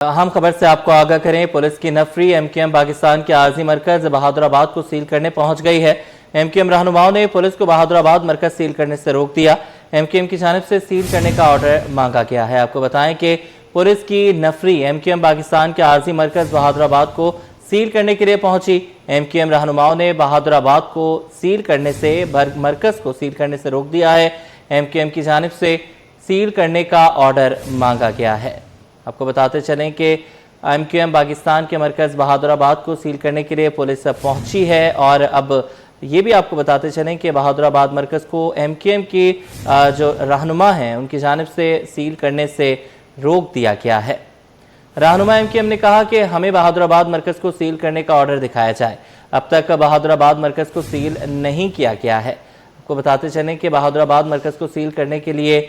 अहम खबर से आपको आगाह करें। पुलिस की नफरी एमकेएम पाकिस्तान के आर्जी मरकज बहादुराबाद को सील करने पहुंच गई है। एमकेएम रहनुमाओं ने पुलिस को बहादुराबाद मरकज सील करने से रोक दिया। एमकेएम की जानिब से सील करने का ऑर्डर मांगा गया है। आपको बताएं कि पुलिस की नफरी एमकेएम पाकिस्तान के आर्जी मरकज बहादुराबाद को सील करने के लिए पहुंची। एमकेएम रहनुमाओं ने बहादुराबाद को सील करने से मरकज को सील करने से रोक दिया है। एमकेएम की जानिब से सील करने का ऑर्डर मांगा गया है। आपको बताते चलें कि एमकेएम पाकिस्तान के मरकज़ बहादुराबाद को सील करने के लिए पुलिस पहुंची है और अब ये भी आपको बताते चलें कि बहादुराबाद मरकज़ को एमकेएम की जो रहनुमा हैं उनकी जानिब से सील करने से रोक दिया गया है। रहनुमा एमकेएम ने कहा कि हमें बहादुराबाद मरकज़ को सील करने का ऑर्डर दिखाया जाए। अब तक बहादुराबाद मरकज़ को सील नहीं किया गया है। आपको बताते चलें कि बहादुराबाद मरकज़ को सील करने के लिए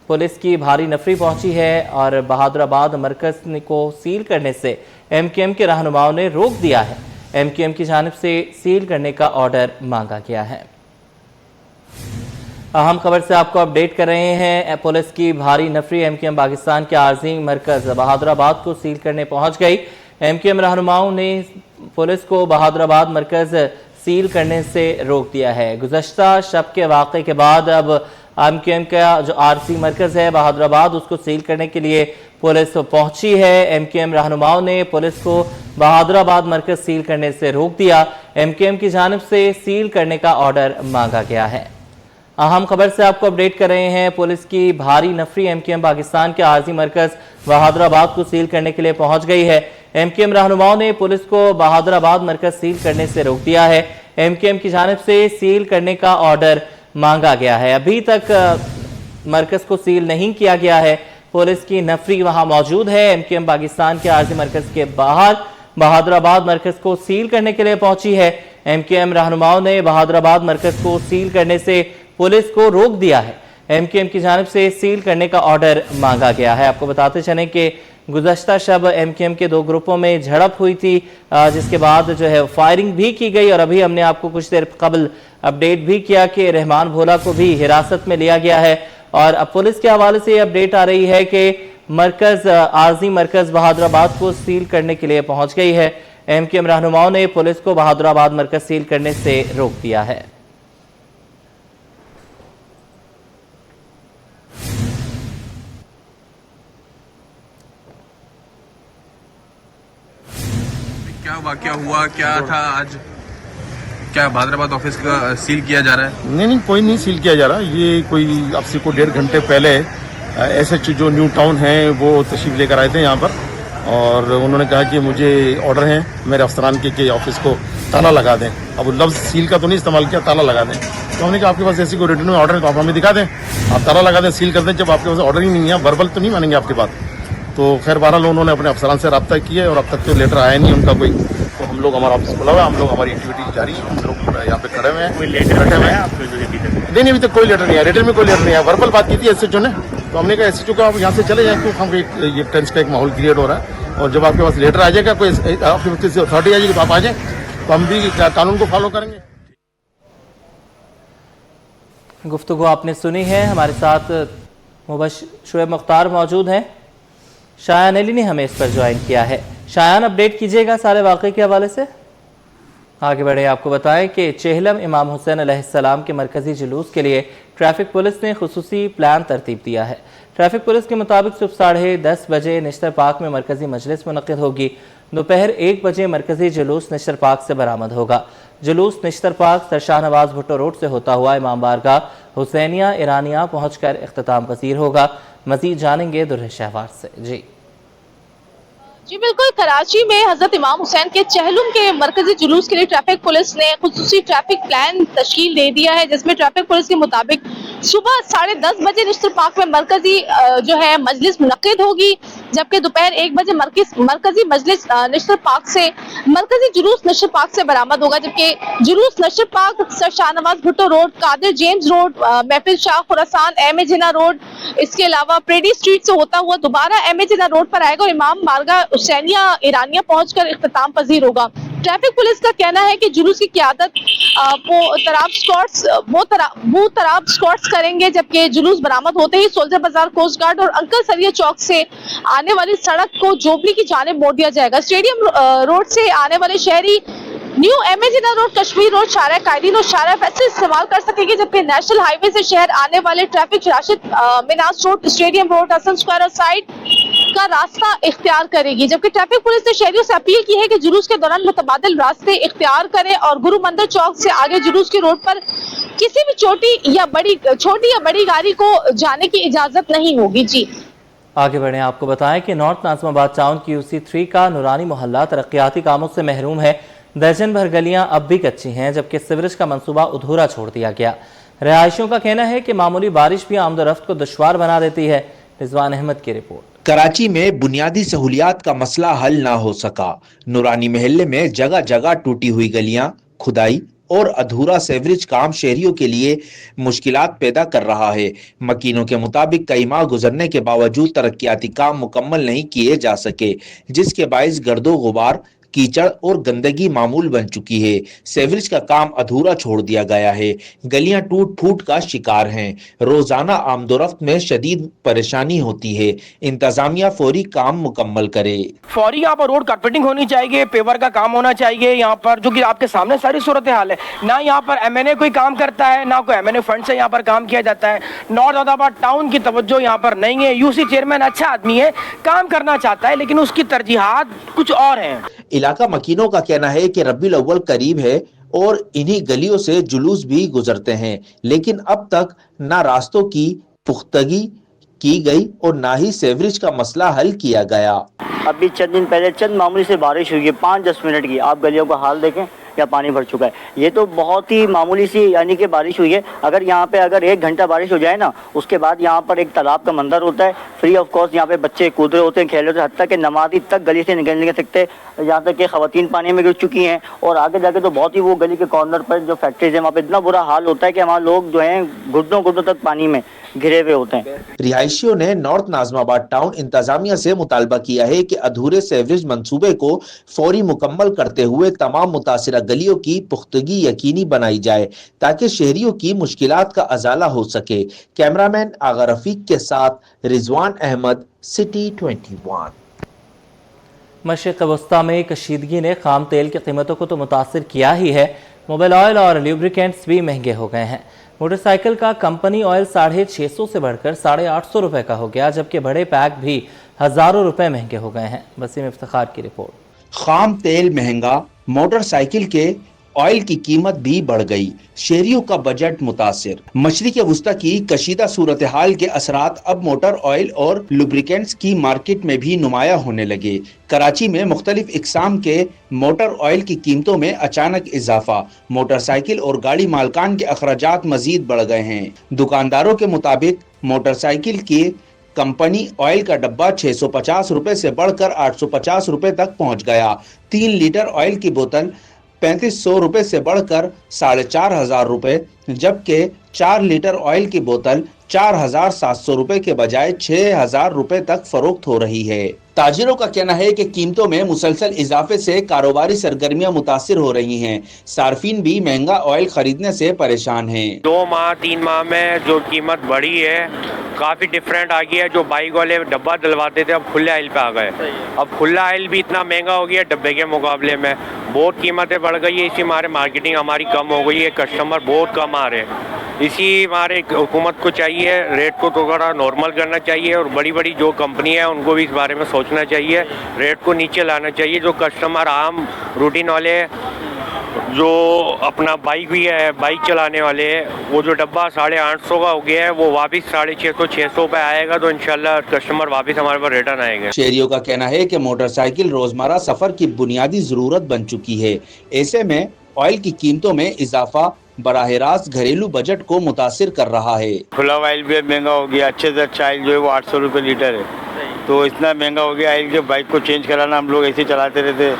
पुलिस की भारी नफरी पहुंची है और बहादुराबाद मरकज़ को सील करने से एमकेएम के रहनुमाओं ने रोक दिया है। एमकेएम की जानिब से सील करने का ऑर्डर मांगा गया है। अहम खबर से आपको अपडेट कर रहे हैं। पुलिस की भारी नफरी एमकेएम पाकिस्तान के आर्जी मरकज़ बहादुराबाद को सील करने पहुंच गई। एमकेएम रहनुमाओं ने पुलिस को बहादुराबाद मरकज़ सील करने से रोक दिया है। गुज़श्ता शब के वाक़े के बाद अब एमकेएम का जो आरसी मरकज़ है बहादुराबाद उसको सील करने के लिए पुलिस पहुंची है। एमकेएम रहनुमाओं ने पुलिस को बहादुराबाद मरकज़ सील करने से रोक दिया। एमकेएम की जानिब से सील करने का ऑर्डर मांगा गया है। अहम खबर से आपको अपडेट कर रहे हैं। पुलिस की भारी नफरी एमकेएम पाकिस्तान के आरजी मरकज़ बहादुराबाद को सील करने के लिए पहुंच गई है। एमकेएम रहनुमाओं ने पुलिस को बहादुराबाद मरकज़ सील करने से रोक दिया है। एमकेएम की जानिब से सील करने का ऑर्डर मांगा गया है। अभी तक मरकज़ को सील नहीं किया गया है। पुलिस की नफरी वहां मौजूद है। एमकेएम पाकिस्तान के आर्जी मरकज़ के बाहर बहादुराबाद मरकज़ को सील करने के लिए पहुंची है। एमकेएम रहनुमाओं ने बहादुराबाद मरकज़ को सील करने से पुलिस को रोक दिया है। एमकेएम की जानिब से सील करने का ऑर्डर मांगा गया है। आपको बताते चलें कि गुज़श्ता शब एमकेएम के दो ग्रुपों में झड़प हुई थी, जिसके बाद जो है फायरिंग भी की गई और अभी हमने आपको कुछ देर कबल अपडेट भी किया कि रहमान भोला को भी हिरासत में लिया गया है। और अब पुलिस के हवाले से अपडेट आ रही है कि मरकज़ आर्जी मरकज़ बहादुराबाद को सील करने के लिए पहुंच गई है। एमकेएम रहनुमाओं ने पुलिस को बहादुराबाद मरकज़ सील करने से रोक दिया है। क्या वाकया हुआ, क्या था आज? क्या बहादुराबाद ऑफिस का सील किया जा रहा है? नहीं, कोई नहीं सील किया जा रहा। ये कोई अब से को 1.5 घंटे पहले एसएच जो न्यू टाउन है वो तशरीफ लेकर आए थे यहाँ पर और उन्होंने कहा कि मुझे ऑर्डर है मेरे अफसरान के ऑफिस को ताला लगा दें। अब लफ्ज़ सील का तो नहीं इस्तेमाल किया, ताला लगा दें। तो हमने कहा आपके पास ऐसी कोई रिटर्न में ऑर्डर है तो आप हमें दिखा दें, आप ताला लगा दें, सील कर दें। जब आपके पास ऑर्डर ही नहीं है, वर्बल तो नहीं मानेंगे आपकी बात। तो खैर बहरहाल उन्होंने अपने अफसरान से रब्ता किया है और अब तक तो लेटर आया नहीं उनका कोई। तो हम लोग हमारा ऑफिस खुला हुआ है, हम लोग हमारी एक्टिविटी जारी है, हम लोग यहाँ पे खड़े हुए हैं। कोई लेटर है आपको? नहीं, अभी तक कोई लेटर नहीं है। रिटर्न में कोई लेटर नहीं है। वर्बल बात की थी एसएचओ ने, तो हमने कहा एसएचओ का आप यहाँ से चले जाए क्योंकि हम ये टेंस का एक माहौल क्रिएट हो रहा है। और जब आपके पास लेटर आ जाएगा, कोई आपकी से अथॉरिटी आ जाएगी तो आप आ जाए, तो हम भी कानून को फॉलो करेंगे। गुफ्तगू आपने सुनी है। हमारे साथ शुएब मुख्तार मौजूद हैं। शायान अली ने हमें इस पर ज्वाइन किया है। शायान, अपडेट कीजिएगा सारे वाक़े के हवाले से। आगे बढ़े, आपको बताएं कि चेहलम इमाम हुसैन अलैहिस्सलाम के मरकज़ी जुलूस के लिए ट्रैफिक पुलिस ने खुसूसी प्लान तरतीब दिया है। ट्रैफिक पुलिस के मुताबिक सुबह 10:30 बजे निश्तर पार्क में मरकज़ी मजलिस मुनक़िद होगी। दोपहर 1 बजे मरकज़ी जुलूस निश्तर पार्क से बरामद होगा। जुलूस निश्तर पार्क सरशाह नवाज भुट्टो रोड से होता हुआ इमाम बारगाह हुसैनिया ईरानिया पहुँचकर इख्तिताम पसीर होगा। मज़ीद जानेंगे दुर्र शहवार से। जी बिल्कुल, कराची में हजरत इमाम हुसैन के चहलुम के मरकजी जुलूस के लिए ट्रैफिक पुलिस ने खुसूसी ट्रैफिक प्लान तश्कील दे दिया है, जिसमें ट्रैफिक पुलिस के मुताबिक सुबह 10:30 बजे निश्तर पार्क में मरकजी जो है मजलिस मुनक्किद होगी, जबकि दोपहर 1 बजे मरकजी मजलिस निश्तर पार्क से मरकजी जुलूस निश्तर पार्क से बरामद होगा। जबकि जुलूस Nishtar park sir Shahnawaz Bhutto road, Qadir James road, Mahfil Shah Khurasan, M A Jinnah road, इसके अलावा प्रेडी स्ट्रीट से होता हुआ दोबारा एम ए जिन्ना रोड पर आएगा और इमाम बारगाह हुसैनिया ईरानिया पहुंचकर इख्तिताम पजीर होगा। ट्रैफिक पुलिस का कहना है कि जुलूस की क़यादत वो तराब स्क्वाड्स करेंगे, जबकि जुलूस बरामद होते ही सोल्जर बाजार, कोस्ट गार्ड और अंकल सरिया चौक से आने वाली सड़क को जोबली की जानिब मोड़ दिया जाएगा। स्टेडियम रोड से आने वाले शहरी न्यू एमेजिना रोड, कश्मीर रोड, शारा कायदीन और शारा फैसल इस्तेमाल कर सकेंगे, जबकि नेशनल हाईवे से शहर आने वाले traffic Rashid Minhas road, stadium road, Hasan square और साइड का रास्ता इख्तियार करेगी। जबकि ट्रैफिक पुलिस ने शहरियों से अपील की है कि जुलूस के दौरान मुतबादिल रास्ते इख्तियार करें और गुरु मंदिर चौक से आगे जुलूस की रोड पर किसी भी छोटी या बड़ी गाड़ी को जाने की इजाजत नहीं होगी। जी आगे बढ़ें, आपको बताएं कि नॉर्थ नाज़िमाबाद टाउन की UC3 का नूरानी मोहल्ला तरक्याती कामों से महरूम है। दर्जन भर गलियां अब भी कच्ची हैं, जबकि सीवरेज का मंसूबा अधूरा छोड़ दिया गया। रहायशियों का कहना है कि मामूली बारिश भी आमदोरफ्त को दुश्वार बना देती है। रिजवान अहमद की रिपोर्ट। कराची में बुनियादी सहूलियात का मसला हल ना हो सका। नूरानी महल्ले में जगह जगह टूटी हुई गलियां, खुदाई और अधूरा सेवरेज काम शहरियों के लिए मुश्किलात पैदा कर रहा है। मकीनों के मुताबिक कई माह गुजरने के बावजूद तरक्याती काम मुकम्मल नहीं किए जा सके, जिसके बाइस गर्दो गुबार, कीचड़ और गंदगी मामूल बन चुकी है। सेवरेज का काम अधूरा छोड़ दिया गया है। गलियां टूट फूट का शिकार हैं। रोजाना आमदोरफ्त में शदीद परेशानी होती है। इंतजामिया फौरी काम मुकम्मल करे। फौरी यहाँ पर रोड कारपेटिंग होनी चाहिए, पेवर का काम होना चाहिए यहाँ पर, जो कि आपके सामने सारी सूरत हाल है। ना यहाँ पर MNA कोई काम करता है, ना कोई MNA फंड से यहाँ पर काम किया जाता है। नॉर्थ नाज़िमाबाद टाउन की तवज्जो यहाँ पर नहीं है। UC चेयरमैन अच्छा आदमी है, काम करना चाहता है, लेकिन उसकी तरजीहात कुछ और हैं। इलाका मकीनों का कहना है कि रबीउल अव्वल करीब है और इन्हीं गलियों से जुलूस भी गुजरते हैं, लेकिन अब तक ना रास्तों की पुख्तगी की गई और ना ही सेवरेज का मसला हल किया गया। अभी चंद दिन पहले चंद मामूली से बारिश हुई है, 5-10 मिनट की। आप गलियों का हाल देखें या पानी भर चुका है। ये तो बहुत ही मामूली सी यानी कि बारिश हुई है। अगर यहाँ पे अगर 1 घंटा बारिश हो जाए ना, उसके बाद यहाँ पर एक तालाब का मंजर होता है। फ्री ऑफ कॉस्ट यहाँ पे बच्चे कूद रहे होते हैं, खेल रहे होते हैं, हत्ता कि नमाजी तक गली से निकल नहीं सकते। यहाँ तक कि खवातीन पानी में गिर चुकी हैं। और आगे जाके तो बहुत ही वो गली के कॉर्नर पर जो फैक्ट्रीज है, वहाँ पे इतना बुरा हाल होता है कि वहाँ लोग जो हैं घुटनों तक पानी में घिरे हुए होते हैं। रिहायशियों ने नॉर्थ नाज़िमाबाद टाउन इंतजामिया से मुतालबा किया है कि अधूरे सेवरेज मंसूबे को फौरी मुकम्मल करते हुए तमाम मुतासिरा गलियों की पुख्तगी यकीनी बनाई जाए, ताकि शहरियों की मुश्किलात का अजाला हो सके। कैमरामैन आगा रफीक के साथ रिजवान अहमद, सिटी 21। मशरिक़ वस्ता में कशीदगी ने खाम तेल की कीमतों को तो मुतासिर किया ही है, मोबाइल ऑयल और ल्यूब्रिकेंट्स भी महंगे हो गए हैं। मोटरसाइकिल का कंपनी ऑयल 650 से बढ़कर 850 रुपए का हो गया, जबकि बड़े पैक भी हजारों रुपए महंगे हो गए हैं। वसीम इफ्तिखार की रिपोर्ट। खाम तेल महंगा, मोटरसाइकिल के ऑयल की कीमत भी बढ़ गई, शहरियों का बजट मुतासिर। मशरिक़ वस्ता की कशीदा सूरत हाल के असरात अब मोटर ऑयल और लुब्रिकेंट्स की मार्केट में भी नुमाया होने लगे। कराची में मुख्तलिफ इकसाम के मोटर ऑयल की कीमतों में अचानक इजाफा, मोटरसाइकिल और गाड़ी मालकान के अखराजात मजीद बढ़ गए हैं। दुकानदारों के मुताबिक मोटरसाइकिल की कंपनी ऑयल का डब्बा 650 रुपए से बढ़कर 850 रुपए तक पहुंच गया। 3 लीटर ऑयल की बोतल 3500 रुपए से बढ़कर 4500 रुपए, जबकि 4 लीटर ऑयल की बोतल 4700 रुपए के बजाय 6000 रुपए तक फरोख्त हो रही है। ताजिरों का कहना है कि कीमतों में मुसलसल इजाफे से कारोबारी सरगर्मियां मुतासिर हो रही हैं। सार्फिन भी महंगा ऑयल खरीदने से परेशान हैं। 2 माह 3 माह में जो कीमत बढ़ी है काफ़ी डिफरेंट आ गया है। जो बाइक वाले डब्बा डलवाते थे अब खुले ऑयल पे आ गए। अब खुला ऑयल भी इतना महंगा हो गया डब्बे के मुकाबले में, बहुत कीमतें बढ़ गई है। इसी हमारे मार्केटिंग हमारी कम हो गई है, कस्टमर बहुत कम आ रहे हैं। इसी हमारे हुकूमत को चाहिए रेट को थोड़ा नॉर्मल करना चाहिए, और बड़ी बड़ी जो कंपनी है उनको भी इस बारे में सोचना चाहिए, रेट को नीचे लाना चाहिए। जो कस्टमर आम रूटीन वाले जो अपना बाइक भी है, बाइक चलाने वाले हैं, वो जो डब्बा 850 का हो गया है वो वापस 650-600 पे आएगा, तो इंशाल्लाह कस्टमर वापस हमारे पास रिटर्न आएंगे। शहरियों का कहना है कि मोटरसाइकिल रोजमर्रा सफर की बुनियादी जरूरत बन चुकी है। ऐसे में ऑयल की कीमतों में इजाफा बराह रास्त घरेलू बजट को मुतासिर कर रहा है। खुला ऑयल भी महंगा हो गया, अच्छे से अच्छा ऑयल जो है वो 800 रुपये लीटर है, तो इतना महंगा हो गया ऑयल के बाइक को चेंज कराना हम लोग ऐसे चलाते रहते,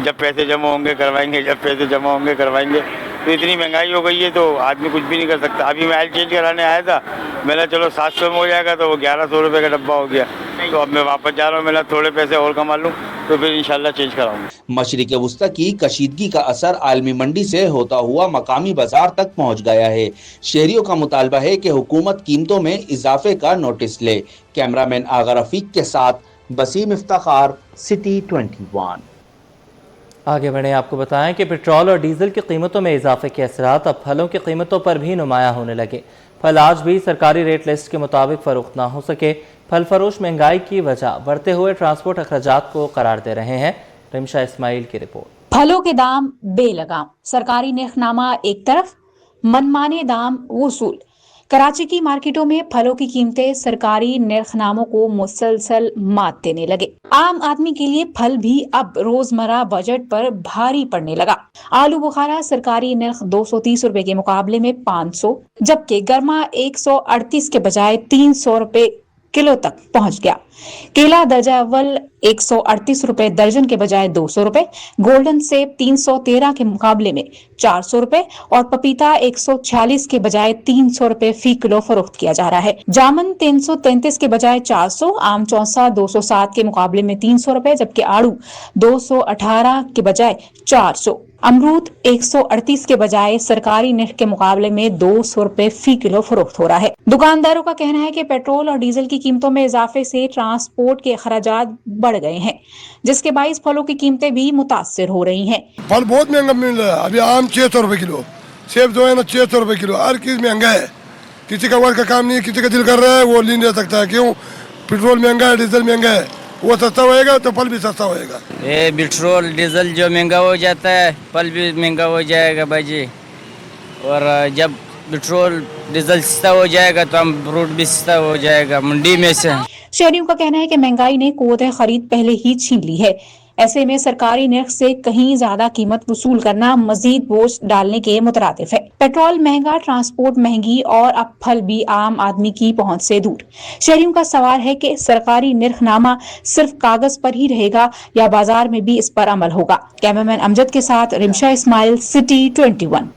जब पैसे जमा होंगे करवाएंगे, जब पैसे जमा होंगे करवाएंगे। तो इतनी महंगाई हो गई है तो आदमी कुछ भी नहीं कर सकता। अभी मैं ऑयल चेंज कराने आया था, मैंने चलो 700 में हो जाएगा, तो वो 1100 रुपये का डब्बा हो गया। तो अब मैं वापस जा रहा हूँ, मैं थोड़े पैसे और कमा लूँ तो फिर इंशाल्लाह चेंज कराऊंगा। मशरिक़ वस्ता की कशीदगी का असर आलमी मंडी से होता हुआ मकामी बाजार तक पहुंच गया है। शहरियों का मुतालबा है कि हुकूमत कीमतों में इजाफे का नोटिस ले। कैमरामैन आगा रफीक के साथ वसीम इफ्ताखार, सिटी 21। आगे बढ़े, आपको बताएं कि पेट्रोल और डीजल की कीमतों में इजाफे के असरात अब फलों की कीमतों पर भी नुमायां होने लगे। फल आज भी सरकारी रेट लिस्ट के मुताबिक फरोख्त ना हो सके। फल फरोश महंगाई की वजह बढ़ते हुए ट्रांसपोर्ट अखराजात को करार दे रहे हैं। रिमशा इस्माइल की रिपोर्ट। फलों के दाम बेलगाम, सरकारी निर्खनामा एक तरफ, मनमाने दाम वसूल। कराची की मार्केटों में फलों की कीमतें सरकारी निर्खनामों को मुसलसल मात देने लगे। आम आदमी के लिए फल भी अब रोजमर्रा बजट पर भारी पड़ने लगा। आलू बुखारा सरकारी निर्ख 230 रुपए के मुकाबले में 500, जबकि गर्मा 138 के बजाय 300 रुपए किलो तक पहुंच गया। केला दर्जा अव्वल 138 रुपए दर्जन के बजाय 200 रुपए, गोल्डन सेब 313 के मुकाबले में 400 रुपए और पपीता 146 के बजाय 300 रुपए फी किलो फरोख्त किया जा रहा है। जामुन 333 के बजाय 400, आम चौसा 207 के मुकाबले में 300 रुपए, जबकि आड़ू 218 के बजाय 400। अमरूद 138 के बजाय सरकारी निर्ख के मुकाबले में 200 रुपए फी किलो फरोख्त हो रहा है। दुकानदारों का कहना है कि पेट्रोल और डीजल की कीमतों में इजाफे से ट्रांसपोर्ट के अखराजात बढ़ गए हैं, जिसके बाइस फलों की कीमतें भी मुतासिर हो रही हैं। फल बहुत महंगा मिल रहा है। अभी आम 600 रुपए किलो, सेब जो है ना 600 रुपए किलो, हर चीज महंगा है। किसी का वर्क का काम नहीं है, किसी का दिल कर रहा है वो नहीं ले सकता है। क्यों? पेट्रोल महंगा है, डीजल महंगा है। वो सस्ता होएगा तो फल भी सस्ता होएगा। ये पेट्रोल डीजल जो महंगा हो जाता है, फल भी महंगा हो जाएगा भाई जी। और जब पेट्रोल डीजल सस्ता हो जाएगा तो हम फ्रूट भी सस्ता हो जाएगा मंडी में से। शहरियों का कहना है कि महंगाई ने कुव्वत खरीद पहले ही छीन ली है। ऐसे में सरकारी निर्ख से कहीं ज्यादा कीमत वसूल करना मजीद बोझ डालने के मुतरादिफ है। पेट्रोल महंगा, ट्रांसपोर्ट महंगी और अब फल भी आम आदमी की पहुंच से दूर। शहरियों का सवाल है कि सरकारी निर्खनामा सिर्फ कागज पर ही रहेगा या बाजार में भी इस पर अमल होगा। कैमरामैन अमजद के साथ रिमशा इस्माइल, सिटी 21।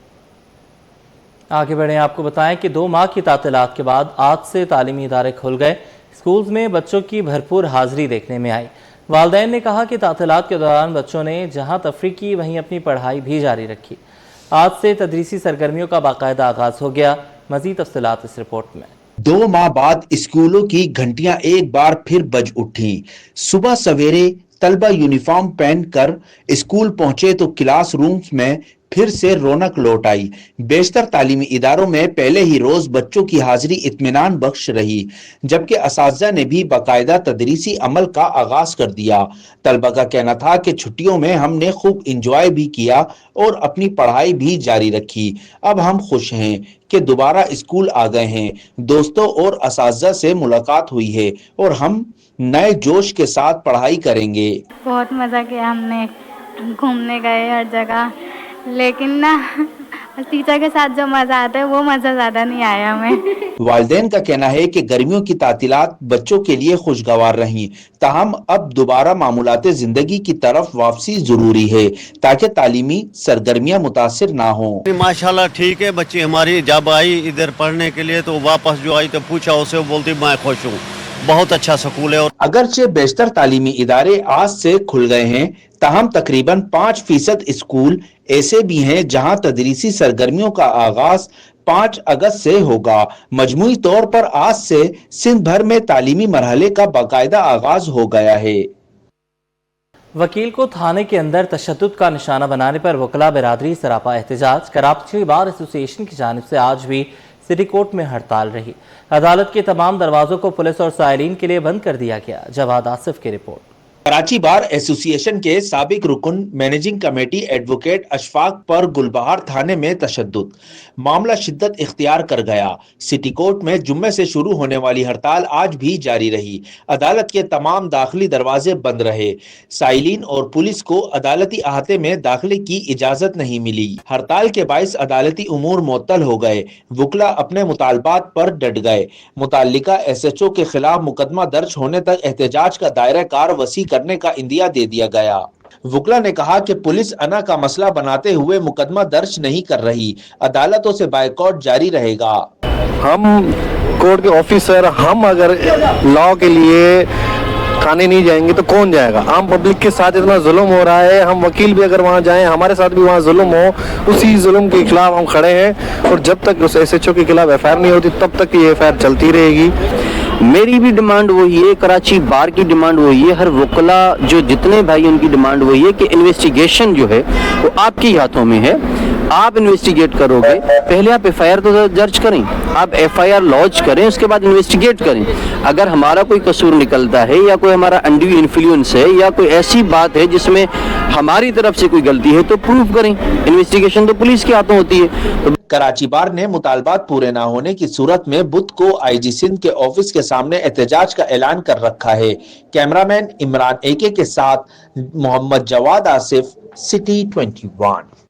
आगे बढ़े, आपको बताएं कि 2 माह की तातीलात के बाद आज से तालीमी इदारे खुल गए। स्कूल्स में बच्चों की भरपूर हाजिरी देखने में आई। वालिदैन ने कहा कि तातीलात के दौरान बच्चों ने जहां तफरी की वहीं अपनी पढ़ाई भी जारी रखी। आज से तदरीसी सरगर्मियों का बाकायदा आगाज हो गया। मजीद तफसीलात इस रिपोर्ट में। 2 माह बाद स्कूलों की घंटियां एक बार फिर बज उठी। सुबह सवेरे तलबा यूनिफॉर्म पहनकर स्कूल पहुंचे तो क्लास रूम्स में फिर से रौनक लौट आई। बेशतर तालीमी इदारों में पहले ही रोज बच्चों की हाजिरी इत्मीनान बख्श रही, जबकि असातिज़ा ने भी बाकायदा तदरीसी अमल का आगाज कर दिया। तलबा का कहना था कि छुट्टियों में हमने खूब इंजॉय भी किया और अपनी पढ़ाई भी जारी रखी। अब हम खुश हैं कि दोबारा स्कूल आ गए हैं। दोस्तों और असातिज़ा से मुलाकात हुई है और हम नए जोश के साथ पढ़ाई करेंगे। बहुत मजा किया हमने, घूमने गए हर जगह, लेकिन ना टीचर के साथ जो मजा आता है वो मजा ज्यादा नहीं आया हमें। वालिदैन का कहना है कि गर्मियों की तातीलात बच्चों के लिए खुशगवार रहीं, ताहम अब दोबारा मामूलाते जिंदगी की तरफ वापसी जरूरी है ताकि तालीमी सरगर्मियां मुतासिर ना हो। माशाल्लाह ठीक है, बच्ची हमारी जब आई इधर पढ़ने के लिए तो वापस जो आई तो पूछा उसे, बोलती मैं खुश हूँ, बहुत अच्छा स्कूल है। और अगरचे बेशतर तालीमी इदारे आज से खुल गए हैं, ताहम तकरीबन 5% स्कूल ऐसे भी हैं जहां तदरीसी सरगर्मियों का आगाज 5 अगस्त से होगा। मजमूई तौर पर आज से सिंध भर में तालीमी मरहले का बाकायदा आगाज हो गया है। वकील को थाने के अंदर तशद्दुद का निशाना बनाने पर वकला बिरादरी सरापा एहतजाज। कराची बार एसोसिएशन की जानिब से आज भी सिटी कोर्ट में हड़ताल रही। अदालत के तमाम दरवाजों को पुलिस और साइरीन के लिए बंद कर दिया गया। जवाद आसिफ की रिपोर्ट। कराची बार एसोसिएशन के साबिक रुकन मैनेजिंग कमेटी एडवोकेट अशफाक पर गुलबहार थाने में तशद्दुद। मामला शिद्दत इख्तियार कर गया। सिटी कोर्ट में जुम्मे से शुरू होने वाली हड़ताल आज भी जारी रही। अदालत के तमाम दाखिली दरवाजे बंद रहे। साइलिन और पुलिस को अदालती अहाते में दाखिले की इजाजत नहीं मिली। हड़ताल के बाइस अदालती उमूर मुअत्तल हो गए। वकला अपने मुतालबात पर डट गए। मुताल्लिका SHO के खिलाफ मुकदमा दर्ज होने तक एहतजाज का दायरा कार वसी करने का इंदिया दे दिया गया। वकला ने कहा कि पुलिस अना का मसला बनाते हुए मुकदमा दर्ज नहीं कर रही। अदालतों से बायकॉट जारी रहेगा। हम कोर्ट के ऑफिसर, हम अगर लॉ के लिए खाने नहीं जाएंगे तो कौन जाएगा? आम पब्लिक के साथ इतना जुल्म हो रहा है, हम वकील भी अगर वहाँ जाएं, हमारे साथ भी वहाँ जुल्म हो, उसी जुल्म के खिलाफ हम खड़े हैं और जब तक उस SHO के खिलाफ FIR नहीं होती तब तक ये FIR चलती रहेगी। मेरी भी डिमांड वही है, कराची बार की डिमांड वही है, हर वकला जो जितने भाई उनकी डिमांड वही है कि इन्वेस्टिगेशन जो है वो आपके हाथों में है, आप इन्वेस्टिगेट करोगे, पहले आप FIR तो दर्ज करें, आप FIR लॉन्च करें, उसके बाद इन्वेस्टिगेट करें। अगर हमारा कोई कसूर निकलता है या कोई हमारा अनड्यू इन्फ्लुएंस है या कोई ऐसी बात है जिसमें हमारी तरफ से कोई गलती है तो प्रूव करें। इन्वेस्टिगेशन तो पुलिस के हाथों होती है। कराची बार ने मुतालबात पूरे न होने की सूरत में बुध को IG सिंध के ऑफिस के सामने एहतजाज का ऐलान कर रखा है। कैमरामैन इमरान AK के साथ मोहम्मद जवाद आसिफ, सिटी 21।